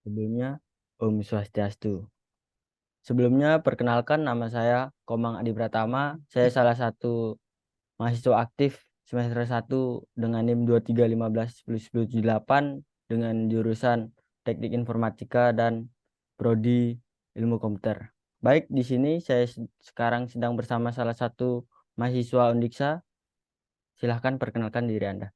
Sebelumnya, Om Swastiastu. Sebelumnya, perkenalkan nama saya Komang Adi Pratama. Saya salah satu mahasiswa aktif semester 1 dengan NIM 23151078 dengan jurusan Teknik Informatika dan Prodi Ilmu Komputer. Baik, di sini saya sekarang sedang bersama salah satu mahasiswa Undiksa. Silahkan perkenalkan diri Anda.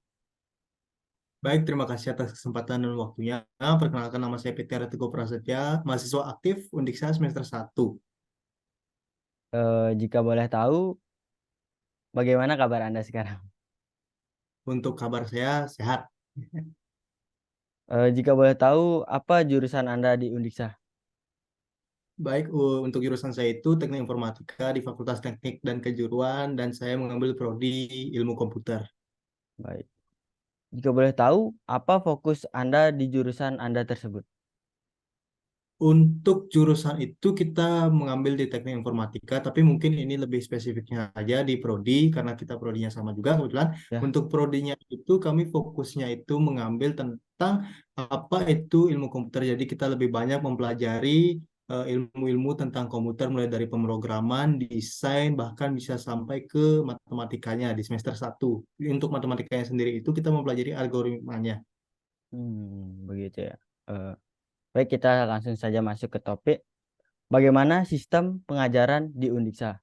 Baik, terima kasih atas kesempatan dan waktunya. Perkenalkan nama saya Peter Teguh Prasetya, mahasiswa aktif Undiksa semester 1. Jika boleh tahu, bagaimana kabar Anda sekarang? Untuk kabar saya sehat. Jika boleh tahu, apa jurusan Anda di Undiksa? Baik, untuk jurusan saya itu Teknik Informatika di Fakultas Teknik dan Kejuruan dan saya mengambil prodi Ilmu Komputer. Baik. Jika boleh tahu, apa fokus Anda di jurusan Anda tersebut? Untuk jurusan itu kita mengambil di Teknik Informatika, tapi mungkin ini lebih spesifiknya aja di prodi karena kita prodinya sama juga kebetulan. Ya, Untuk prodinya itu kami fokusnya itu mengambil tentang apa itu ilmu komputer. Jadi kita lebih banyak mempelajari ilmu-ilmu tentang komputer mulai dari pemrograman, desain, bahkan bisa sampai ke matematikanya di semester 1. Untuk matematikanya sendiri itu kita mempelajari algoritmanya. begitu ya. Eh, Baik, kita langsung saja masuk ke topik. Bagaimana sistem pengajaran di Undiksa?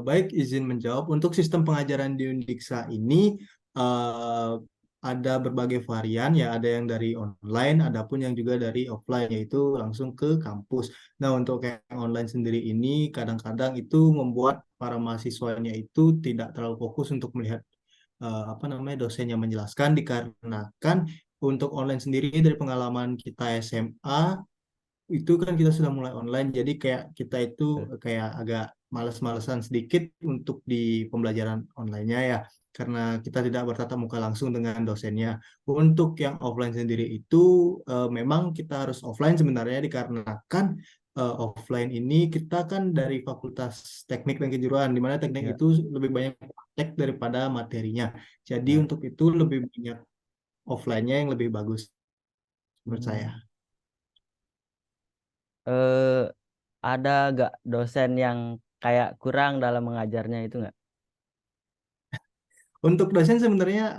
Baik, izin menjawab. Untuk sistem pengajaran di Undiksa ini eh, ada berbagai varian ya, ada yang dari online, ada pun yang juga dari offline, yaitu langsung ke kampus. Nah, untuk yang online sendiri ini kadang-kadang itu membuat para mahasiswanya itu tidak terlalu fokus untuk melihat apa namanya dosen yang menjelaskan dikarenakan untuk online sendiri dari pengalaman kita SMA itu kan kita sudah mulai online jadi kayak kita itu Eh, kayak agak males-malesan sedikit untuk di pembelajaran online-nya ya karena kita tidak bertatap muka langsung dengan dosennya. Untuk yang offline sendiri itu memang kita harus offline sebenarnya dikarenakan offline ini kita kan dari Fakultas Teknik dan Kejuruan di mana teknik Ya, itu lebih banyak praktek daripada materinya. Jadi ya. untuk itu lebih banyak offline-nya yang lebih bagus menurut saya. Hmm. Eh, ada gak dosen yang kayak kurang dalam mengajarnya itu nggak? Untuk dosen sebenarnya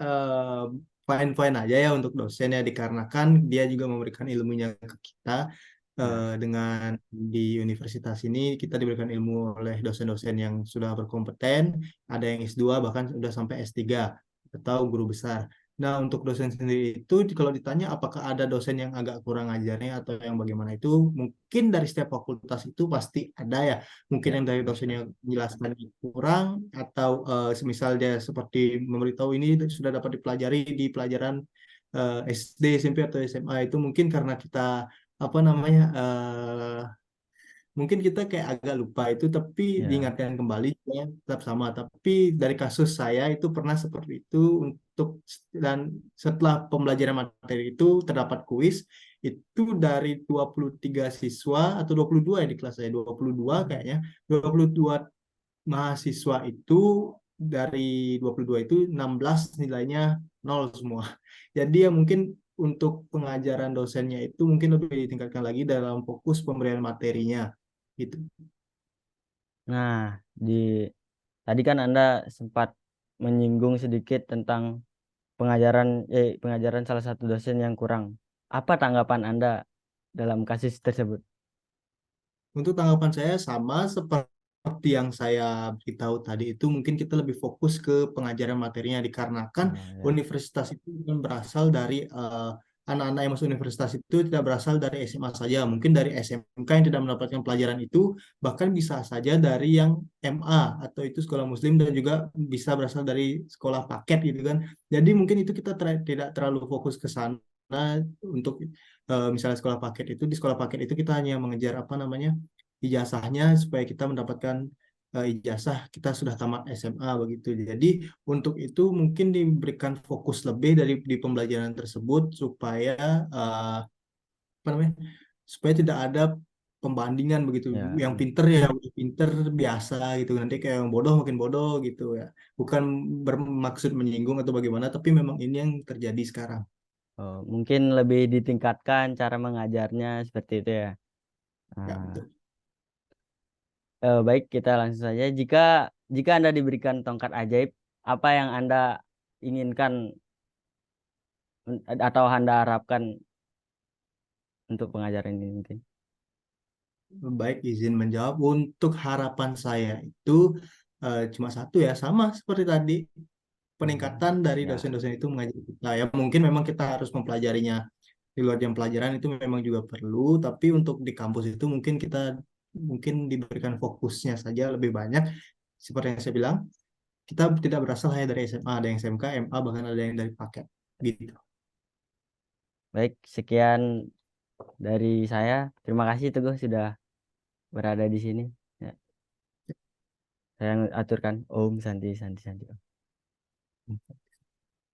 fine-fine aja ya untuk dosen ya dikarenakan dia juga memberikan ilmunya ke kita Ya. dengan di universitas ini kita diberikan ilmu oleh dosen-dosen yang sudah berkompeten, ada yang S2 bahkan sudah sampai S3 atau guru besar. Nah, untuk dosen sendiri itu kalau ditanya apakah ada dosen yang agak kurang ajarnya atau yang bagaimana itu mungkin dari setiap fakultas itu pasti ada ya mungkin Ya, yang dari betul dosen sekali. yang menjelaskan kurang atau semisal dia seperti memberitahu ini sudah dapat dipelajari di pelajaran SD, SMP atau SMA itu mungkin karena kita apa namanya mungkin kita kayak agak lupa itu tapi Ya. diingatkan kembali ya tetap sama tapi dari kasus saya itu pernah seperti itu untuk dan setelah pembelajaran materi itu terdapat kuis itu dari 23 siswa atau 22 ya di kelas saya 22 kayaknya 22 mahasiswa itu dari 22 itu 16 nilainya nol semua. Jadi ya mungkin untuk pengajaran dosennya itu mungkin lebih ditingkatkan lagi dalam fokus pemberian materinya gitu. Nah, di tadi kan Anda sempat menyinggung sedikit tentang pengajaran salah satu dosen yang kurang. Apa tanggapan Anda dalam kasus tersebut? Untuk tanggapan saya sama seperti yang saya beritahu tadi itu mungkin kita lebih fokus ke pengajaran materinya dikarenakan Nah, ya, universitas itu kan berasal dari anak-anak yang masuk universitas itu tidak berasal dari SMA saja, mungkin dari SMK yang tidak mendapatkan pelajaran itu bahkan bisa saja dari yang MA atau itu sekolah muslim dan juga bisa berasal dari sekolah paket gitu kan. Jadi mungkin itu kita tidak terlalu fokus ke sana untuk misalnya sekolah paket itu di sekolah paket itu kita hanya mengejar apa namanya ijazahnya supaya kita mendapatkan ijazah kita sudah tamat SMA begitu. Jadi untuk itu mungkin diberikan fokus lebih dari di pembelajaran tersebut supaya apa namanya supaya tidak ada pembandingan begitu. ya, Yang pinter ya udah pinter biasa gitu nanti kayak yang bodoh makin bodoh gitu ya. Bukan bermaksud menyinggung atau bagaimana tapi memang ini yang terjadi sekarang. Oh, mungkin lebih ditingkatkan cara mengajarnya seperti itu ya. Ya, Nah, betul. baik, kita langsung saja. Jika jika Anda diberikan tongkat ajaib, apa yang Anda inginkan atau Anda harapkan untuk pengajaran ini mungkin? Baik, izin menjawab. Untuk harapan saya itu cuma satu ya, sama seperti tadi. Peningkatan dari Ya, dosen-dosen itu mengajar kita ya. Mungkin memang kita harus mempelajarinya di luar jam pelajaran itu memang juga perlu, tapi untuk di kampus itu mungkin kita mungkin diberikan fokusnya saja lebih banyak. Seperti yang saya bilang, kita tidak berasal hanya dari SMA, ada yang SMK, MA, bahkan ada yang dari paket gitu. baik, sekian dari saya. Terima kasih Teguh sudah berada di sini. Ya, saya aturkan Om Santi Santi Santi.